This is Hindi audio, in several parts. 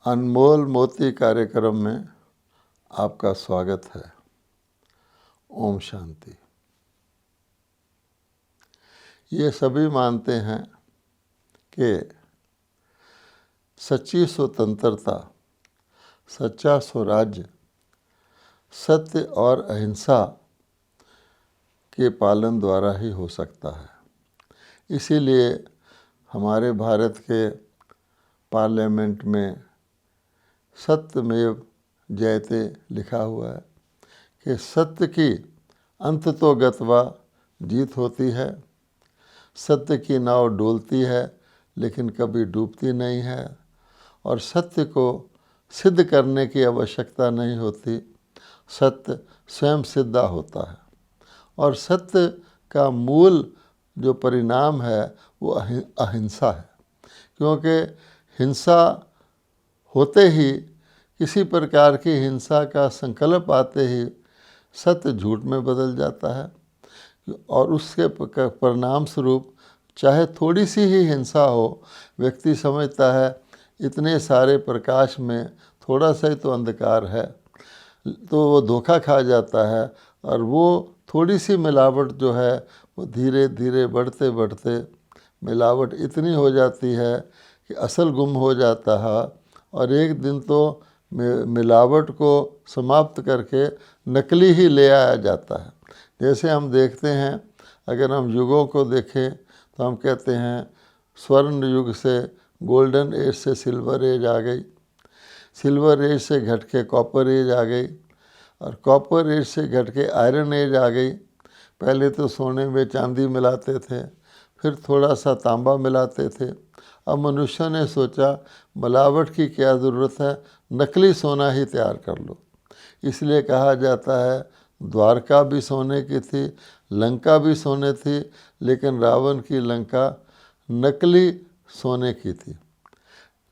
अनमोल मोती कार्यक्रम में आपका स्वागत है। ओम शांति। ये सभी मानते हैं कि सच्ची स्वतंत्रता, सच्चा स्वराज्य सत्य और अहिंसा के पालन द्वारा ही हो सकता है। इसीलिए हमारे भारत के पार्लियामेंट में सत्यमेव जयते लिखा हुआ है कि सत्य की अंततो गत्वा जीत होती है। सत्य की नाव डोलती है लेकिन कभी डूबती नहीं है, और सत्य को सिद्ध करने की आवश्यकता नहीं होती, सत्य स्वयं सिद्ध होता है। और सत्य का मूल जो परिणाम है वो अहिंसा है, क्योंकि हिंसा होते ही, किसी प्रकार की हिंसा का संकल्प आते ही सत्य झूठ में बदल जाता है, और उसके परिणाम स्वरूप चाहे थोड़ी सी ही हिंसा हो, व्यक्ति समझता है इतने सारे प्रकाश में थोड़ा सा ही तो अंधकार है, तो वो धोखा खा जाता है। और वो थोड़ी सी मिलावट जो है वो धीरे धीरे बढ़ते बढ़ते मिलावट इतनी हो जाती है कि असल गुम हो जाता है, और एक दिन तो मिलावट को समाप्त करके नकली ही ले आया जाता है। जैसे हम देखते हैं, अगर हम युगों को देखें तो हम कहते हैं स्वर्ण युग से, गोल्डन एज से सिल्वर एज आ गई, सिल्वर एज से घट के कॉपर एज आ गई, और कॉपर एज से घट के आयरन एज आ गई। पहले तो सोने में चांदी मिलाते थे, फिर थोड़ा सा तांबा मिलाते थे। अब मनुष्य ने सोचा मिलावट की क्या ज़रूरत है, नकली सोना ही तैयार कर लो। इसलिए कहा जाता है द्वारका भी सोने की थी, लंका भी सोने थी, लेकिन रावण की लंका नकली सोने की थी।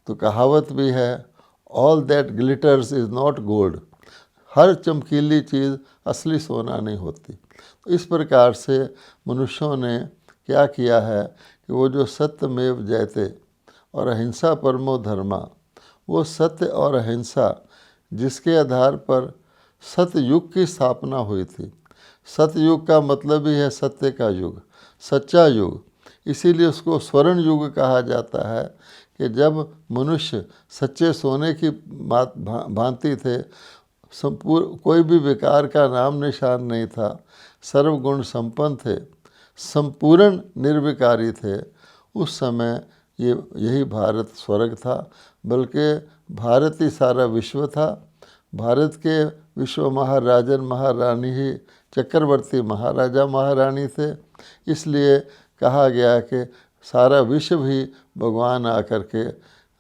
तो कहावत भी है, all that glitters is not gold. हर चमकीली चीज़ असली सोना नहीं होती। तो इस प्रकार से मनुष्यों ने क्या किया है कि वो जो सत्यमेव जयते और अहिंसा परमो धर्मा, वो सत्य और अहिंसा जिसके आधार पर सतयुग की स्थापना हुई थी। सतयुग का मतलब ही है सत्य का युग, सच्चा युग। इसीलिए उसको स्वर्ण युग कहा जाता है कि जब मनुष्य सच्चे सोने की भांति थे, कोई भी विकार का नाम निशान नहीं था, सर्वगुण संपन्न थे, संपूर्ण निर्विकारी थे। उस समय यही भारत स्वर्ग था, बल्कि भारत ही सारा विश्व था। भारत के विश्व महाराजन महारानी ही चक्रवर्ती महाराजा महारानी थे। इसलिए कहा गया कि सारा विश्व ही भगवान आकर के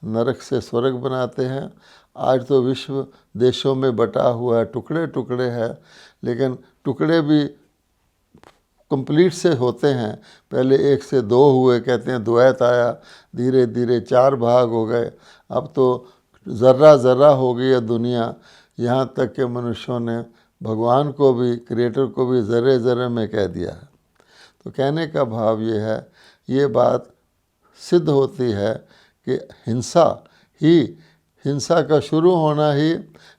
नरक से स्वर्ग बनाते हैं। आज तो विश्व देशों में बटा हुआ है, टुकड़े टुकड़े है, लेकिन टुकड़े भी कंप्लीट से होते हैं। पहले 1 से 2 हुए, कहते हैं द्वैत आया, धीरे धीरे 4 भाग हो गए, अब तो ज़र्रा ज़र्रा हो गई है दुनिया। यहाँ तक के मनुष्यों ने भगवान को भी, क्रिएटर को भी ज़र्रे ज़र्रे में कह दिया है। तो कहने का भाव ये है, ये बात सिद्ध होती है कि हिंसा का शुरू होना ही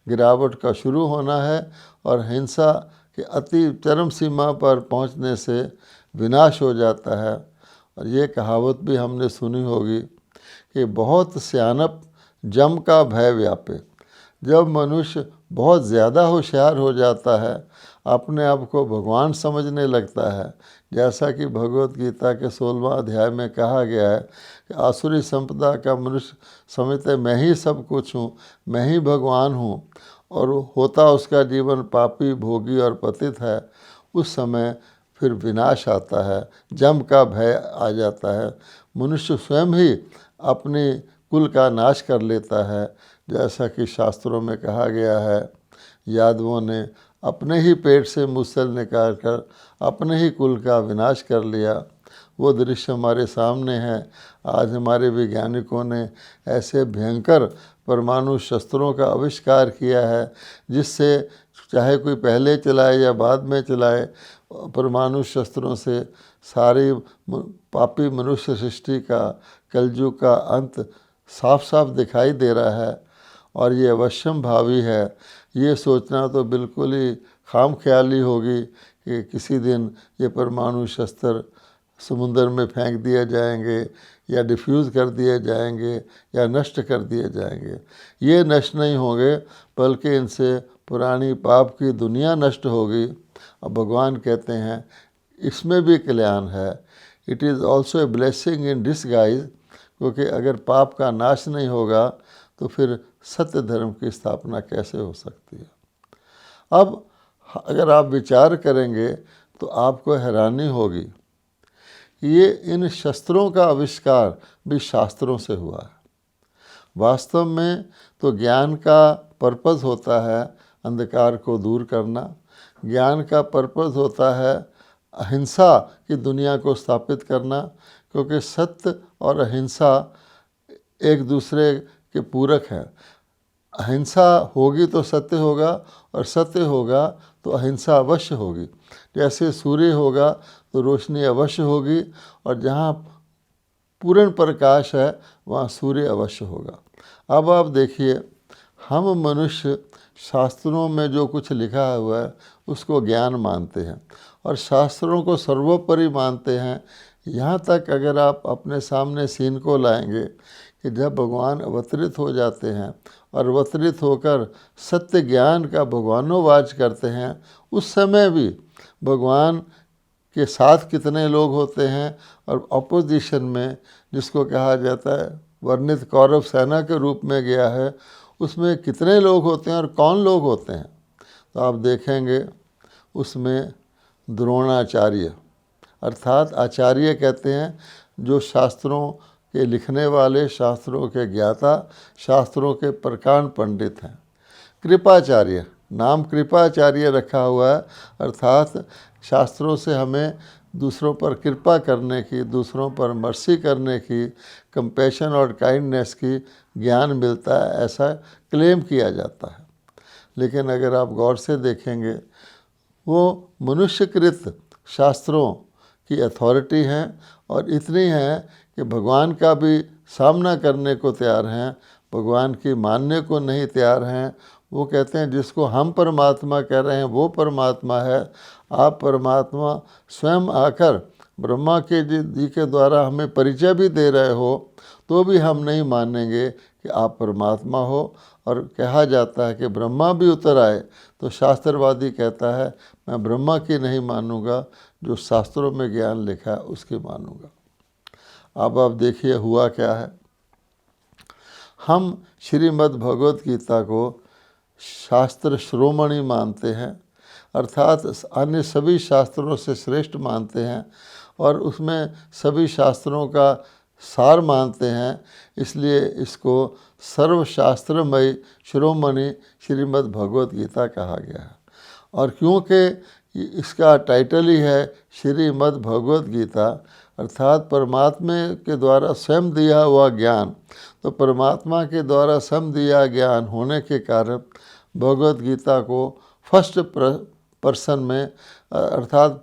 गिरावट का शुरू होना है, और हिंसा के अति चरम सीमा पर पहुंचने से विनाश हो जाता है। और ये कहावत भी हमने सुनी होगी कि बहुत सियानप जम का भय व्यापे। जब मनुष्य बहुत ज़्यादा होशियार हो जाता है, अपने आप को भगवान समझने लगता है, जैसा कि भगवत गीता के 16वां अध्याय में कहा गया है कि आसुरी संपदा का मनुष्य समझते मैं ही सब कुछ हूँ, मैं ही भगवान हूँ, और होता उसका जीवन पापी, भोगी और पतित है। उस समय फिर विनाश आता है, जम का भय आ जाता है। मनुष्य स्वयं ही अपने कुल का नाश कर लेता है, जैसा कि शास्त्रों में कहा गया है, यादवों ने अपने ही पेट से मूसल निकाल कर अपने ही कुल का विनाश कर लिया। वो दृश्य हमारे सामने है। आज हमारे वैज्ञानिकों ने ऐसे भयंकर परमाणु शस्त्रों का आविष्कार किया है, जिससे चाहे कोई पहले चलाए या बाद में चलाए, परमाणु शस्त्रों से सारी पापी मनुष्य सृष्टि का, कलयुग का अंत साफ साफ दिखाई दे रहा है। और ये अवश्यम भावी है, ये सोचना तो बिल्कुल ही खाम ख्याली होगी कि किसी दिन ये परमाणु शस्त्र समुद्र में फेंक दिए जाएंगे या डिफ्यूज़ कर दिए जाएंगे या नष्ट कर दिए जाएंगे। ये नष्ट नहीं होंगे, बल्कि इनसे पुरानी पाप की दुनिया नष्ट होगी। अब भगवान कहते हैं इसमें भी कल्याण है। It is also a blessing in disguise, क्योंकि अगर पाप का नाश नहीं होगा तो फिर सत्य धर्म की स्थापना कैसे हो सकती है। अब अगर आप विचार करेंगे तो आपको हैरानी होगी, ये इन शस्त्रों का आविष्कार भी शास्त्रों से हुआ है। वास्तव में तो ज्ञान का पर्पस होता है अंधकार को दूर करना, ज्ञान का पर्पस होता है अहिंसा की दुनिया को स्थापित करना, क्योंकि सत्य और अहिंसा एक दूसरे के पूरक हैं। अहिंसा होगी तो सत्य होगा और सत्य होगा तो अहिंसा अवश्य होगी। जैसे सूर्य होगा तो रोशनी अवश्य होगी और जहाँ पूर्ण प्रकाश है वहाँ सूर्य अवश्य होगा। अब आप देखिए, हम मनुष्य शास्त्रों में जो कुछ लिखा हुआ है उसको ज्ञान मानते हैं और शास्त्रों को सर्वोपरि मानते हैं। यहाँ तक अगर आप अपने सामने सीन को लाएंगे कि जब भगवान अवतरित हो जाते हैं और अवतरित होकर सत्य ज्ञान का भगवानोवाच करते हैं, उस समय भी भगवान के साथ कितने लोग होते हैं और अपोजिशन में जिसको कहा जाता है वर्णित कौरव सेना के रूप में गया है, उसमें कितने लोग होते हैं और कौन लोग होते हैं। तो आप देखेंगे उसमें द्रोणाचार्य, अर्थात आचार्य कहते हैं जो शास्त्रों के लिखने वाले, शास्त्रों के ज्ञाता, शास्त्रों के प्रकांड पंडित हैं। कृपाचार्य, नाम कृपाचार्य रखा हुआ है, अर्थात शास्त्रों से हमें दूसरों पर कृपा करने की, दूसरों पर मर्सी करने की, कंपैशन और काइंडनेस की ज्ञान मिलता है, ऐसा क्लेम किया जाता है। लेकिन अगर आप गौर से देखेंगे, वो मनुष्यकृत शास्त्रों की अथॉरिटी हैं और इतनी है कि भगवान का भी सामना करने को तैयार हैं, भगवान की मानने को नहीं तैयार हैं। वो कहते हैं जिसको हम परमात्मा कह रहे हैं वो परमात्मा है। आप परमात्मा स्वयं आकर ब्रह्मा के जी के द्वारा हमें परिचय भी दे रहे हो तो भी हम नहीं मानेंगे कि आप परमात्मा हो। और कहा जाता है कि ब्रह्मा भी उतर आए तो शास्त्रवादी कहता है मैं ब्रह्मा की नहीं मानूंगा, जो शास्त्रों में ज्ञान लिखा है उसकी मानूंगा। अब आप देखिए हुआ क्या है। हम श्रीमद् भगवत गीता को शास्त्र श्रोमणि मानते हैं, अर्थात अन्य सभी शास्त्रों से श्रेष्ठ मानते हैं और उसमें सभी शास्त्रों का सार मानते हैं। इसलिए इसको सर्वशास्त्रमयी शिरोमणि श्रीमद् भगवत गीता कहा गया है। और क्योंकि इसका टाइटल ही है श्रीमद् भगवत गीता, अर्थात परमात्मा के द्वारा स्वयं दिया हुआ ज्ञान, तो परमात्मा के द्वारा स्वयं दिया ज्ञान होने के कारण भगवत गीता को फर्स्ट पर्सन में अर्थात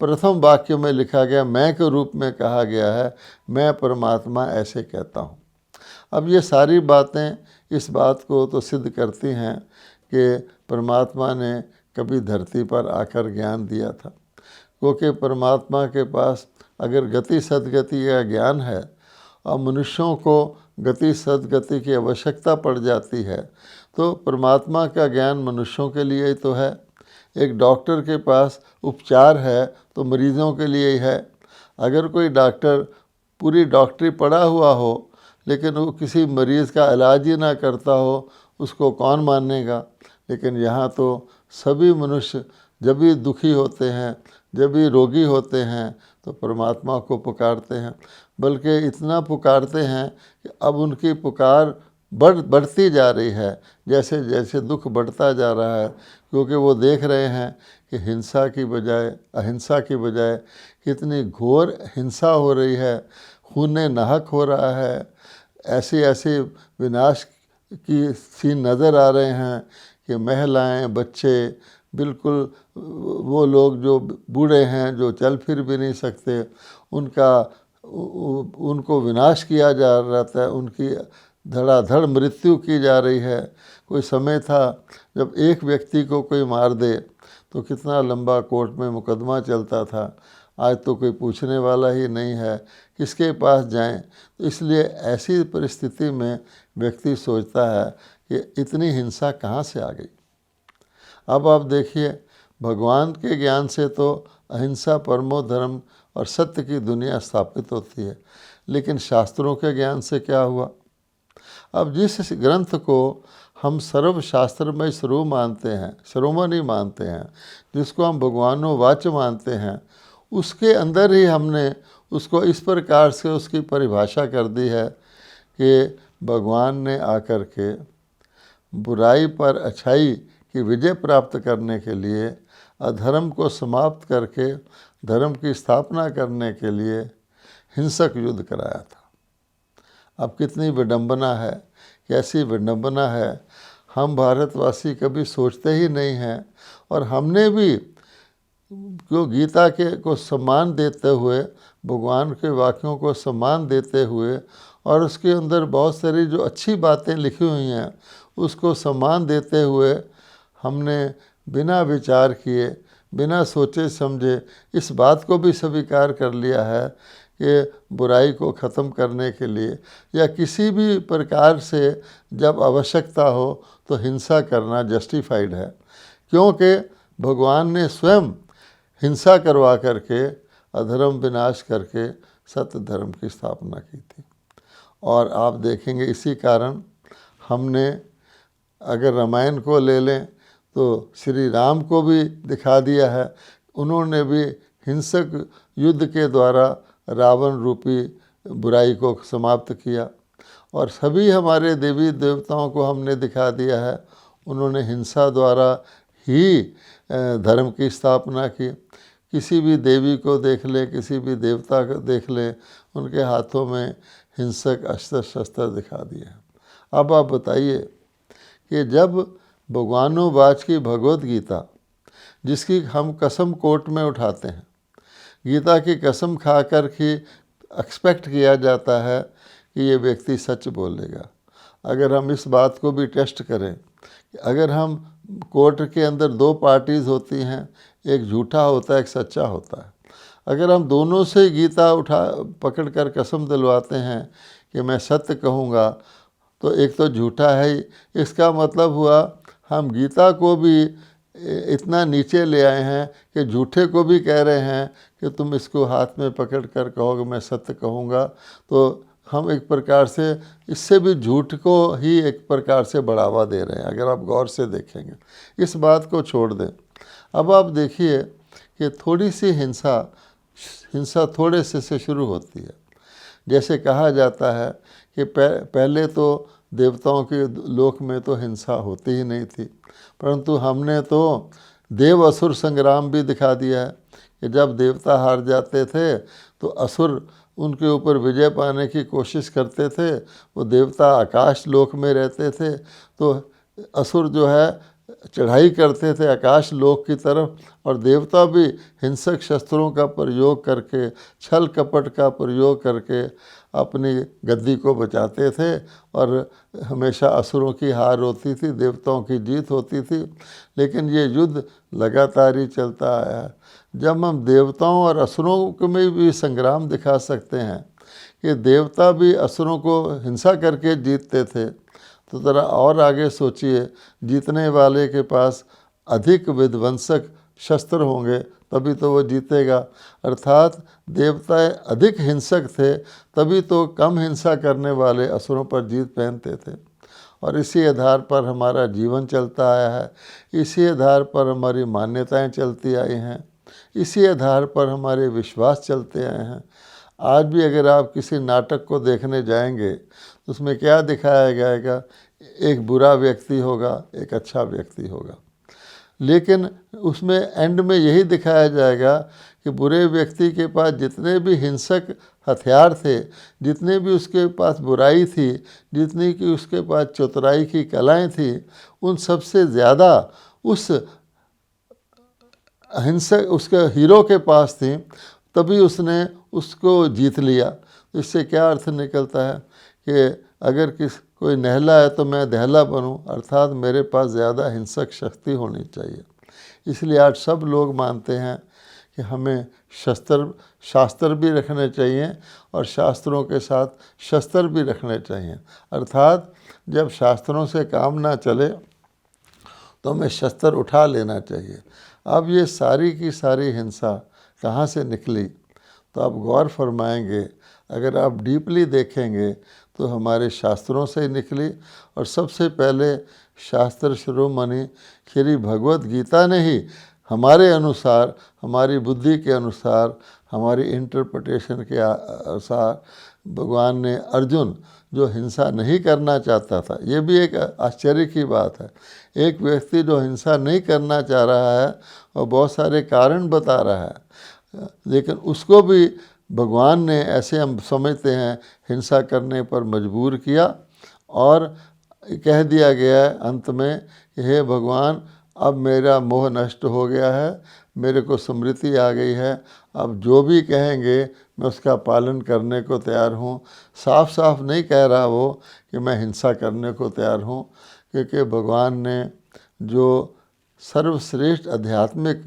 प्रथम वाक्य में लिखा गया, मैं के रूप में कहा गया है, मैं परमात्मा ऐसे कहता हूँ। अब ये सारी बातें इस बात को तो सिद्ध करती हैं कि परमात्मा ने कभी धरती पर आकर ज्ञान दिया था, क्योंकि परमात्मा के पास अगर गति सदगति का ज्ञान है और मनुष्यों को गति सदगति की आवश्यकता पड़ जाती है तो परमात्मा का ज्ञान मनुष्यों के लिए ही तो है। एक डॉक्टर के पास उपचार है तो मरीजों के लिए ही है। अगर कोई डॉक्टर पूरी डॉक्टरी पढ़ा हुआ हो लेकिन वो किसी मरीज़ का इलाज ही ना करता हो, उसको कौन मानेगा। लेकिन यहाँ तो सभी मनुष्य जब भी दुखी होते हैं, जब भी रोगी होते हैं तो परमात्मा को पुकारते हैं, बल्कि इतना पुकारते हैं कि अब उनकी पुकार बढ़ती जा रही है, जैसे जैसे दुख बढ़ता जा रहा है, क्योंकि वो देख रहे हैं कि हिंसा की बजाय अहिंसा की बजाय कितनी घोर हिंसा हो रही है, खून नाहक हो रहा है, ऐसे ऐसे विनाश की सीन नज़र आ रहे हैं कि महिलाएं, बच्चे, बिल्कुल वो लोग जो बूढ़े हैं, जो चल फिर भी नहीं सकते, उनको विनाश किया जा रहता है, उनकी धड़ाधड़ मृत्यु की जा रही है। कोई समय था जब एक व्यक्ति को कोई मार दे तो कितना लंबा कोर्ट में मुकदमा चलता था, आज तो कोई पूछने वाला ही नहीं है, किसके पास जाएं। तो इसलिए ऐसी परिस्थिति में व्यक्ति सोचता है कि इतनी हिंसा कहाँ से आ गई। अब आप देखिए, भगवान के ज्ञान से तो अहिंसा परमो धर्म और सत्य की दुनिया स्थापित होती है, लेकिन शास्त्रों के ज्ञान से क्या हुआ। अब जिस ग्रंथ को हम सर्वशास्त्रमय शिरोमणि मानते हैं, जिसको हम भगवानों वाच मानते हैं, उसके अंदर ही हमने उसको इस प्रकार से उसकी परिभाषा कर दी है कि भगवान ने आकर के बुराई पर अच्छाई की विजय प्राप्त करने के लिए, अधर्म को समाप्त करके धर्म की स्थापना करने के लिए हिंसक युद्ध कराया था। अब कितनी विडंबना है, कैसी विडंबना है, हम भारतवासी कभी सोचते ही नहीं हैं। और हमने भी जो गीता को सम्मान देते हुए, भगवान के वाक्यों को सम्मान देते हुए और उसके अंदर बहुत सारी जो अच्छी बातें लिखी हुई हैं उसको सम्मान देते हुए, हमने बिना विचार किए, बिना सोचे समझे इस बात को भी स्वीकार कर लिया है कि बुराई को ख़त्म करने के लिए या किसी भी प्रकार से जब आवश्यकता हो तो हिंसा करना जस्टिफाइड है, क्योंकि भगवान ने स्वयं हिंसा करवा करके अधर्म विनाश करके सत्य धर्म की स्थापना की थी। और आप देखेंगे इसी कारण हमने, अगर रामायण को ले लें तो श्री राम को भी दिखा दिया है, उन्होंने भी हिंसक युद्ध के द्वारा रावण रूपी बुराई को समाप्त किया। और सभी हमारे देवी देवताओं को हमने दिखा दिया है, उन्होंने हिंसा द्वारा ही धर्म की स्थापना की। किसी भी देवी को देख ले, किसी भी देवता को देख ले, उनके हाथों में हिंसक अस्त्र शस्त्र दिखा दिए हैं। अब आप बताइए कि जब भगवानों वाच की भगवत गीता, जिसकी हम कसम कोर्ट में उठाते हैं, गीता की कसम खा कर ही एक्सपेक्ट किया जाता है कि ये व्यक्ति सच बोलेगा। अगर हम इस बात को भी टेस्ट करें, अगर हम कोर्ट के अंदर दो पार्टीज़ होती हैं, एक झूठा होता है, एक सच्चा होता है, अगर हम दोनों से गीता पकड़ कर कसम दिलवाते हैं कि मैं सत्य कहूँगा, तो एक तो झूठा है ही। इसका मतलब हुआ हम गीता को भी इतना नीचे ले आए हैं कि झूठे को भी कह रहे हैं कि तुम इसको हाथ में पकड़ कर कहोगे मैं सत्य कहूँगा। तो हम एक प्रकार से इससे भी झूठ को ही एक प्रकार से बढ़ावा दे रहे हैं, अगर आप गौर से देखेंगे। इस बात को छोड़ दें। अब आप देखिए कि थोड़ी सी हिंसा थोड़े से शुरू होती है। जैसे कहा जाता है कि पहले तो देवताओं के लोक में तो हिंसा होती ही नहीं थी, परंतु हमने तो देव असुर संग्राम भी दिखा दिया है कि जब देवता हार जाते थे तो असुर उनके ऊपर विजय पाने की कोशिश करते थे। वो देवता आकाश लोक में रहते थे, तो असुर जो है चढ़ाई करते थे आकाश लोक की तरफ, और देवता भी हिंसक शस्त्रों का प्रयोग करके, छल कपट का प्रयोग करके अपनी गद्दी को बचाते थे। और हमेशा असुरों की हार होती थी, देवताओं की जीत होती थी। लेकिन ये युद्ध लगातार ही चलता आया है। जब हम देवताओं और असुरों में भी संग्राम दिखा सकते हैं कि देवता भी असुरों को हिंसा करके जीतते थे, तो ज़रा और आगे सोचिए, जीतने वाले के पास अधिक विध्वंसक शस्त्र होंगे तभी तो वो जीतेगा। अर्थात देवता अधिक हिंसक थे, तभी तो कम हिंसा करने वाले असुरों पर जीत पहनते थे। और इसी आधार पर हमारा जीवन चलता आया है, इसी आधार पर हमारी मान्यताएं चलती आई हैं, इसी आधार पर हमारे विश्वास चलते आए हैं। आज भी अगर आप किसी नाटक को देखने जाएंगे तो उसमें क्या दिखाया जाएगा, एक बुरा व्यक्ति होगा, एक अच्छा व्यक्ति होगा, लेकिन उसमें एंड में यही दिखाया जाएगा कि बुरे व्यक्ति के पास जितने भी हिंसक हथियार थे, जितने भी उसके पास बुराई थी, जितनी कि उसके पास चतुराई की कलाएं थी, उन सबसे ज़्यादा उस हिंसक उसके हीरो के पास थी, तभी उसने उसको जीत लिया। इससे क्या अर्थ निकलता है कि अगर कोई नहला है तो मैं दहला बनूं, अर्थात मेरे पास ज़्यादा हिंसक शक्ति होनी चाहिए। इसलिए आज सब लोग मानते हैं कि हमें शास्त्र भी रखने चाहिए और शास्त्रों के साथ शस्त्र भी रखने चाहिए। अर्थात जब शास्त्रों से काम ना चले तो हमें शस्त्र उठा लेना चाहिए। अब ये सारी की सारी हिंसा कहाँ से निकली, तो आप गौर फरमाएंगे, अगर आप डीपली देखेंगे तो हमारे शास्त्रों से ही निकली। और सबसे पहले शास्त्र शिरोमणि श्री भगवत गीता ने ही हमारे अनुसार, हमारी बुद्धि के अनुसार, हमारी इंटरप्रिटेशन के अनुसार भगवान ने अर्जुन जो हिंसा नहीं करना चाहता था, ये भी एक आश्चर्य की बात है। एक व्यक्ति जो हिंसा नहीं करना चाह रहा है और बहुत सारे कारण बता रहा है, लेकिन उसको भी भगवान ने, ऐसे हम समझते हैं, हिंसा करने पर मजबूर किया और कह दिया गया है अंत में कि हे भगवान, अब मेरा मोह नष्ट हो गया है, मेरे को स्मृति आ गई है, अब जो भी कहेंगे मैं उसका पालन करने को तैयार हूँ। साफ साफ नहीं कह रहा वो कि मैं हिंसा करने को तैयार हूँ, क्योंकि भगवान ने जो सर्वश्रेष्ठ आध्यात्मिक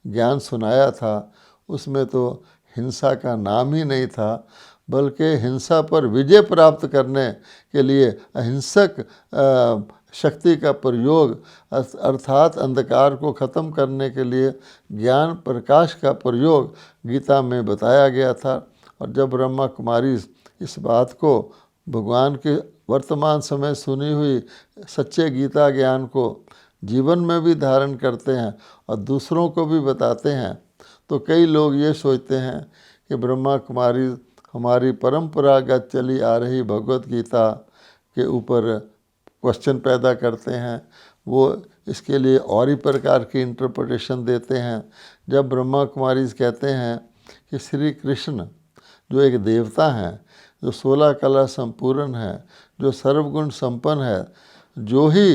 ज्ञान सुनाया था उसमें तो हिंसा का नाम ही नहीं था, बल्कि हिंसा पर विजय प्राप्त करने के लिए अहिंसक शक्ति का प्रयोग, अर्थात अंधकार को ख़त्म करने के लिए ज्ञान प्रकाश का प्रयोग गीता में बताया गया था। और जब ब्रह्मा कुमारी इस बात को, भगवान के वर्तमान समय सुनी हुई सच्चे गीता ज्ञान को जीवन में भी धारण करते हैं और दूसरों को भी बताते हैं, तो कई लोग ये सोचते हैं कि ब्रह्मा कुमारी हमारी परंपरागत चली आ रही भगवत गीता के ऊपर क्वेश्चन पैदा करते हैं, वो इसके लिए और ही प्रकार की इंटरप्रिटेशन देते हैं। जब ब्रह्मा कुमारी कहते हैं कि श्री कृष्ण जो एक देवता हैं, जो 16 कला संपूर्ण है, जो सर्वगुण संपन्न है, जो ही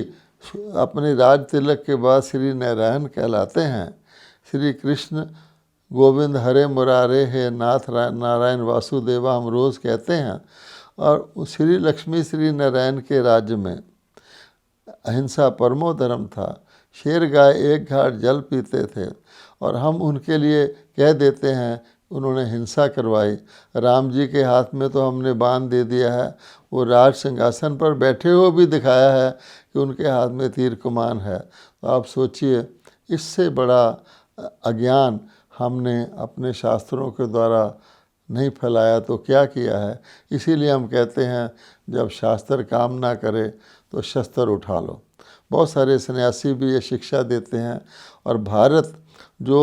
अपने राज तिलक के बाद श्री नारायण कहलाते हैं, श्री कृष्ण गोविंद हरे मुरारे हे नाथ नारायण वासुदेवा हम रोज़ कहते हैं। और श्री लक्ष्मी श्री नारायण के राज्य में अहिंसा परमो धर्म था, शेर गाय एक घाट जल पीते थे, और हम उनके लिए कह देते हैं उन्होंने हिंसा करवाई। राम जी के हाथ में तो हमने बाण दे दिया है, वो राज सिंहासन पर बैठे हुए भी दिखाया है कि उनके हाथ में तीर कमान है। तो आप सोचिए, इससे बड़ा अज्ञान हमने अपने शास्त्रों के द्वारा नहीं फैलाया तो क्या किया है। इसीलिए हम कहते हैं जब शास्त्र काम ना करे तो शस्त्र उठा लो। बहुत सारे सन्यासी भी ये शिक्षा देते हैं। और भारत जो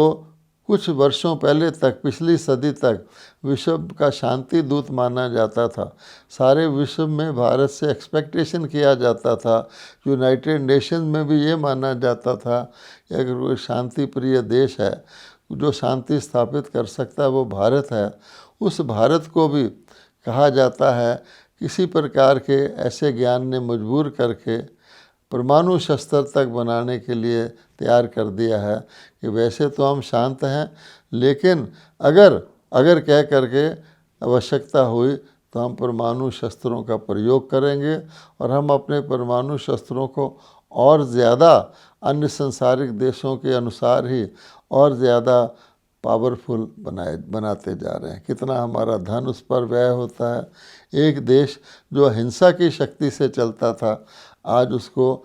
कुछ वर्षों पहले तक, पिछली सदी तक विश्व का शांति दूत माना जाता था, सारे विश्व में भारत से एक्सपेक्टेशन किया जाता था, यूनाइटेड नेशन में भी ये माना जाता था कि अगर कोई शांति प्रिय देश है, जो शांति स्थापित कर सकता है, वो भारत है। उस भारत को भी कहा जाता है किसी प्रकार के ऐसे ज्ञान ने मजबूर करके परमाणु शस्त्र तक बनाने के लिए तैयार कर दिया है कि वैसे तो हम शांत हैं, लेकिन अगर कह करके आवश्यकता हुई तो हम परमाणु शस्त्रों का प्रयोग करेंगे और हम अपने परमाणु शस्त्रों को और ज़्यादा अन्य संसारिक देशों के अनुसार ही और ज़्यादा पावरफुल बनाते जा रहे हैं। कितना हमारा धन उस पर व्यय होता है। एक देश जो हिंसा की शक्ति से चलता था, आज उसको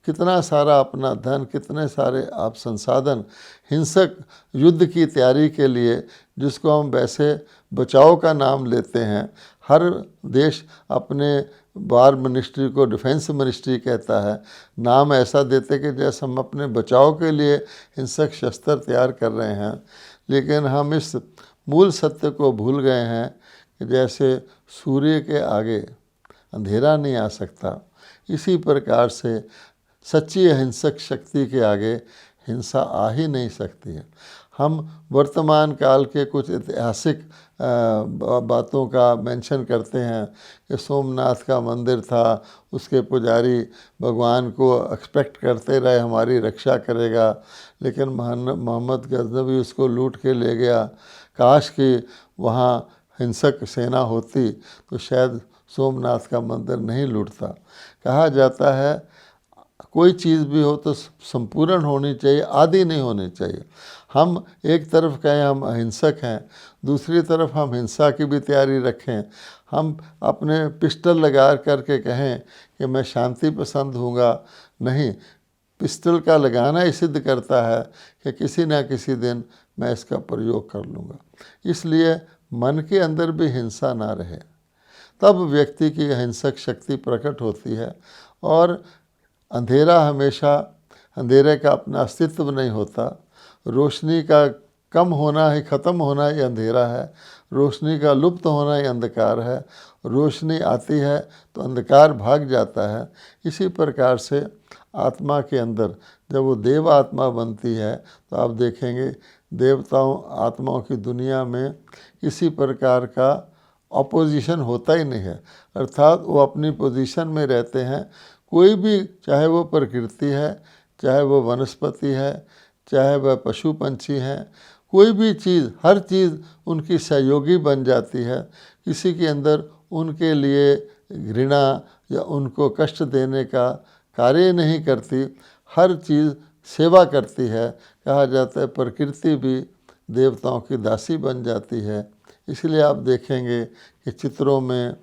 कितना सारा अपना धन, कितने सारे आप संसाधन हिंसक युद्ध की तैयारी के लिए, जिसको हम वैसे बचाव का नाम लेते हैं, हर देश अपने वार मिनिस्ट्री को डिफेंस मिनिस्ट्री कहता है, नाम ऐसा देते कि जैसे हम अपने बचाव के लिए हिंसक शस्त्र तैयार कर रहे हैं। लेकिन हम इस मूल सत्य को भूल गए हैं कि जैसे सूर्य के आगे अंधेरा नहीं आ सकता, इसी प्रकार से सच्ची अहिंसक शक्ति के आगे हिंसा आ ही नहीं सकती है। हम वर्तमान काल के कुछ ऐतिहासिक बातों का मेंशन करते हैं कि सोमनाथ का मंदिर था, उसके पुजारी भगवान को एक्सपेक्ट करते रहे हमारी रक्षा करेगा, लेकिन मोहम्मद गजनवी उसको लूट के ले गया। काश कि वहाँ हिंसक सेना होती तो शायद सोमनाथ का मंदिर नहीं लूटता। कहा जाता है कोई चीज़ भी हो तो संपूर्ण होनी चाहिए, आदि नहीं होनी चाहिए। हम एक तरफ कहें हम अहिंसक हैं, दूसरी तरफ हम हिंसा की भी तैयारी रखें, हम अपने पिस्टल लगा करके कहें कि मैं शांति पसंद हूँगा, नहीं, पिस्टल का लगाना ही सिद्ध करता है कि किसी न किसी दिन मैं इसका प्रयोग कर लूँगा। इसलिए मन के अंदर भी हिंसा ना रहे, तब व्यक्ति की अहिंसक शक्ति प्रकट होती है। और अंधेरा हमेशा, अंधेरे का अपना अस्तित्व नहीं होता, रोशनी का कम होना ही, ख़त्म होना ही अंधेरा है, रोशनी का लुप्त होना ही अंधकार है। रोशनी आती है तो अंधकार भाग जाता है। इसी प्रकार से आत्मा के अंदर जब वो देव आत्मा बनती है तो आप देखेंगे देवताओं आत्माओं की दुनिया में किसी प्रकार का अपोजिशन होता ही नहीं है, अर्थात वो अपनी पोजीशन में रहते हैं। कोई भी, चाहे वो प्रकृति है, चाहे वो वनस्पति है, चाहे वह पशु पंछी हैं, कोई भी चीज़, हर चीज़ उनकी सहयोगी बन जाती है। किसी के अंदर उनके लिए घृणा या उनको कष्ट देने का कार्य नहीं करती, हर चीज़ सेवा करती है। कहा जाता है प्रकृति भी देवताओं की दासी बन जाती है। इसलिए आप देखेंगे कि चित्रों में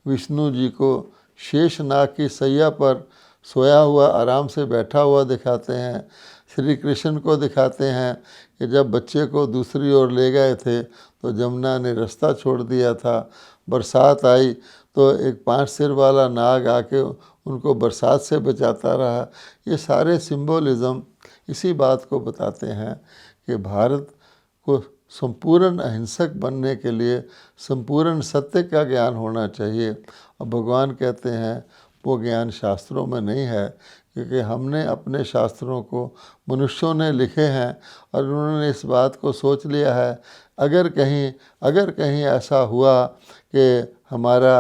विष्णु जी को शेषनाग की सैया पर सोया हुआ, आराम से बैठा हुआ दिखाते हैं। श्री कृष्ण को दिखाते हैं कि जब बच्चे को दूसरी ओर ले गए थे तो जमुना ने रास्ता छोड़ दिया था। बरसात आई तो एक 5 सिर वाला नाग आके उनको बरसात से बचाता रहा। ये सारे सिंबोलिज़म इसी बात को बताते हैं कि भारत को संपूर्ण अहिंसक बनने के लिए संपूर्ण सत्य का ज्ञान होना चाहिए। और भगवान कहते हैं वो ज्ञान शास्त्रों में नहीं है, क्योंकि हमने अपने शास्त्रों को मनुष्यों ने लिखे हैं और उन्होंने इस बात को सोच लिया है अगर कहीं ऐसा हुआ कि हमारे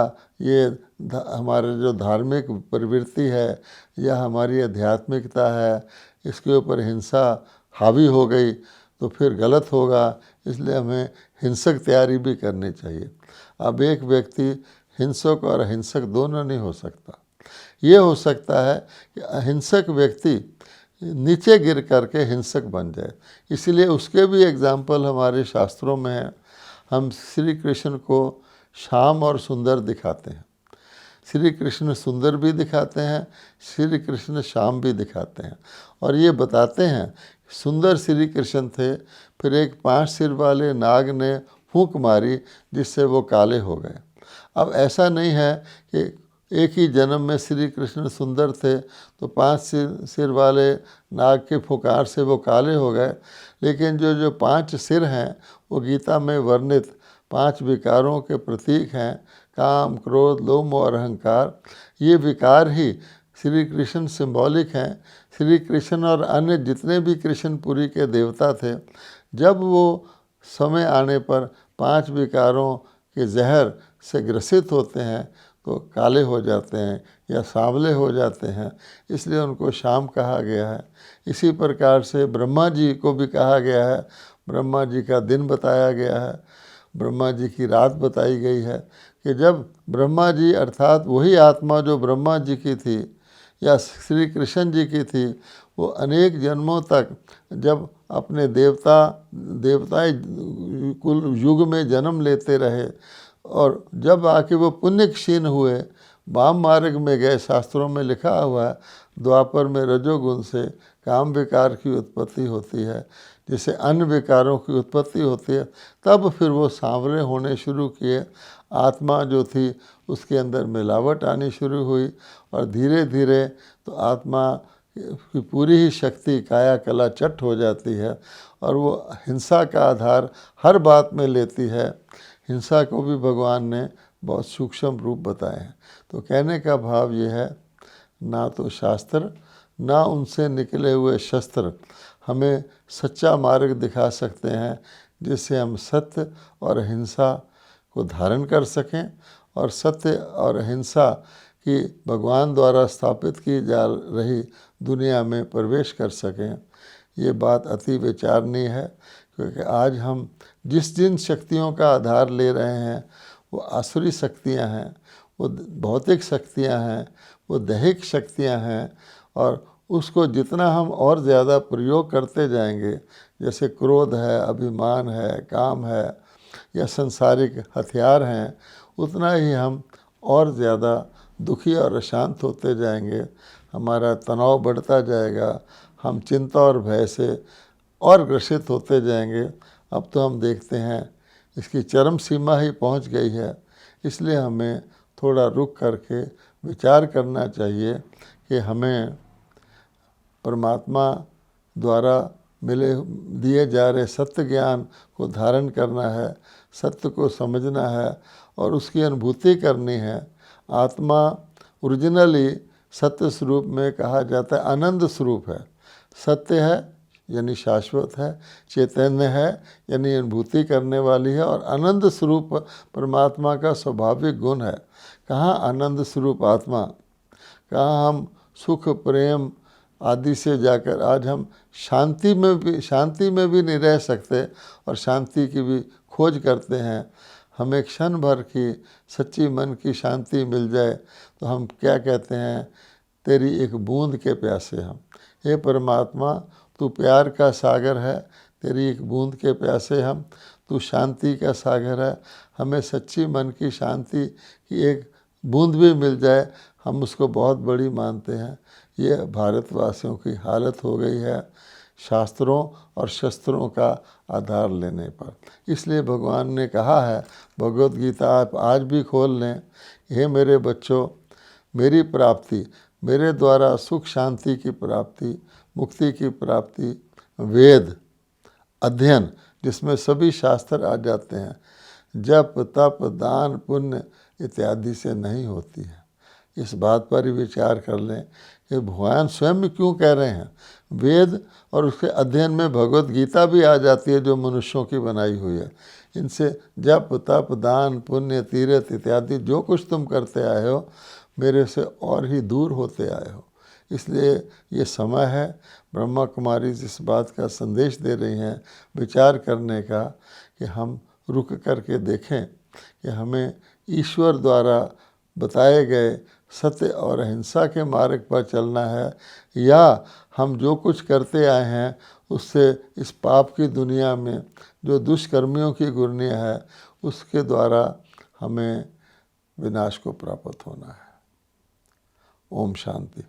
जो धार्मिक प्रवृत्ति है या हमारी आध्यात्मिकता है, इसके ऊपर हिंसा हावी हो गई तो फिर गलत होगा। इसलिए हमें हिंसक तैयारी भी करनी चाहिए। अब एक व्यक्ति हिंसक और अहिंसक दोनों नहीं हो सकता। ये हो सकता है कि अहिंसक व्यक्ति नीचे गिर करके हिंसक बन जाए, इसलिए उसके भी एग्जाम्पल हमारे शास्त्रों में हैं। हम श्री कृष्ण को श्याम और सुंदर दिखाते हैं, श्री कृष्ण सुंदर भी दिखाते हैं, श्री कृष्ण श्याम भी दिखाते हैं। और ये बताते हैं सुंदर श्री कृष्ण थे, फिर एक 5 सिर वाले नाग ने फूंक मारी जिससे वो काले हो गए। अब ऐसा नहीं है कि एक ही जन्म में श्री कृष्ण सुंदर थे तो 5 सिर वाले नाग के फुकार से वो काले हो गए, लेकिन जो 5 सिर हैं वो गीता में वर्णित 5 विकारों के प्रतीक हैं, काम, क्रोध, लोभ और अहंकार। ये विकार ही श्री कृष्ण सिंबॉलिक हैं। श्री कृष्ण और अन्य जितने भी कृष्णपुरी के देवता थे, जब वो समय आने पर 5 विकारों के जहर से ग्रसित होते हैं तो काले हो जाते हैं या सांवले हो जाते हैं, इसलिए उनको श्याम कहा गया है। इसी प्रकार से ब्रह्मा जी को भी कहा गया है, ब्रह्मा जी का दिन बताया गया है, ब्रह्मा जी की रात बताई गई है कि जब ब्रह्मा जी अर्थात वही आत्मा जो ब्रह्मा जी की थी या श्री कृष्ण जी की थी, वो अनेक जन्मों तक जब अपने देवताएं कुल युग में जन्म लेते रहे और जब आके वो पुण्य क्षीण हुए, वाम मार्ग में गए, शास्त्रों में लिखा हुआ है द्वापर में रजोगुण से काम विकार की उत्पत्ति होती है, जिससे अन्य विकारों की उत्पत्ति होती है। तब फिर वो सांवरे होने शुरू किए, आत्मा जो थी उसके अंदर मिलावट आनी शुरू हुई और धीरे धीरे तो आत्मा की पूरी ही शक्ति काया कला चट हो जाती है और वो हिंसा का आधार हर बात में लेती है। हिंसा को भी भगवान ने बहुत सूक्ष्म रूप बताए हैं। तो कहने का भाव ये है, ना तो शास्त्र ना उनसे निकले हुए शस्त्र हमें सच्चा मार्ग दिखा सकते हैं जिससे हम सत्य और अहिंसा को धारण कर सकें और सत्य और अहिंसा की भगवान द्वारा स्थापित की जा रही दुनिया में प्रवेश कर सकें। ये बात अति विचारणीय है, क्योंकि आज हम जिन शक्तियों का आधार ले रहे हैं वो आसुरी शक्तियां हैं। वो भौतिक शक्तियाँ हैं, वो दैहिक शक्तियाँ हैं, और उसको जितना हम और ज़्यादा प्रयोग करते जाएंगे, जैसे क्रोध है, अभिमान है, काम है या संसारिक हथियार हैं, उतना ही हम और ज़्यादा दुखी और अशांत होते जाएंगे। हमारा तनाव बढ़ता जाएगा, हम चिंता और भय से और ग्रसित होते जाएंगे। अब तो हम देखते हैं इसकी चरम सीमा ही पहुंच गई है। इसलिए हमें थोड़ा रुक करके विचार करना चाहिए कि हमें परमात्मा द्वारा दिए जा रहे सत्य ज्ञान को धारण करना है, सत्य को समझना है और उसकी अनुभूति करनी है। आत्मा ओरिजिनली सत्य स्वरूप में कहा जाता है आनंद स्वरूप है। सत्य है यानी शाश्वत है, चैतन्य है यानी अनुभूति करने वाली है, और आनंद स्वरूप परमात्मा का स्वाभाविक गुण है। कहाँ आनंद स्वरूप आत्मा, कहाँ हम सुख प्रेम आदि से जाकर आज हम शांति में भी नहीं रह सकते और शांति की भी खोज करते हैं। हमें क्षण भर की सच्ची मन की शांति मिल जाए तो हम क्या कहते हैं, तेरी एक बूंद के प्यासे हम। हे परमात्मा, तू प्यार का सागर है, तेरी एक बूंद के प्यासे हम। तू शांति का सागर है, हमें सच्ची मन की शांति की एक बूंद भी मिल जाए, हम उसको बहुत बड़ी मानते हैं। ये भारतवासियों की हालत हो गई है शास्त्रों और शस्त्रों का आधार लेने पर। इसलिए भगवान ने कहा है, भगवद गीता आप आज भी खोल लें, हे मेरे बच्चों, मेरी प्राप्ति, मेरे द्वारा सुख शांति की प्राप्ति, मुक्ति की प्राप्ति वेद अध्ययन जिसमें सभी शास्त्र आ जाते हैं, जप तप दान पुण्य इत्यादि से नहीं होती है। इस बात पर ही विचार कर लें कि भगवान स्वयं क्यों कह रहे हैं। वेद और उसके अध्ययन में भगवद गीता भी आ जाती है जो मनुष्यों की बनाई हुई है। इनसे जप तप दान पुण्य तीर्थ इत्यादि जो कुछ तुम करते आए हो, मेरे से और ही दूर होते आए हो। इसलिए ये समय है, ब्रह्मा कुमारी जिस बात का संदेश दे रही हैं विचार करने का, कि हम रुक करके देखें कि हमें ईश्वर द्वारा बताए गए सत्य और अहिंसा के मार्ग पर चलना है, या हम जो कुछ करते आए हैं उससे इस पाप की दुनिया में जो दुष्कर्मियों की गुर्निया है उसके द्वारा हमें विनाश को प्राप्त होना है। ओम शांति।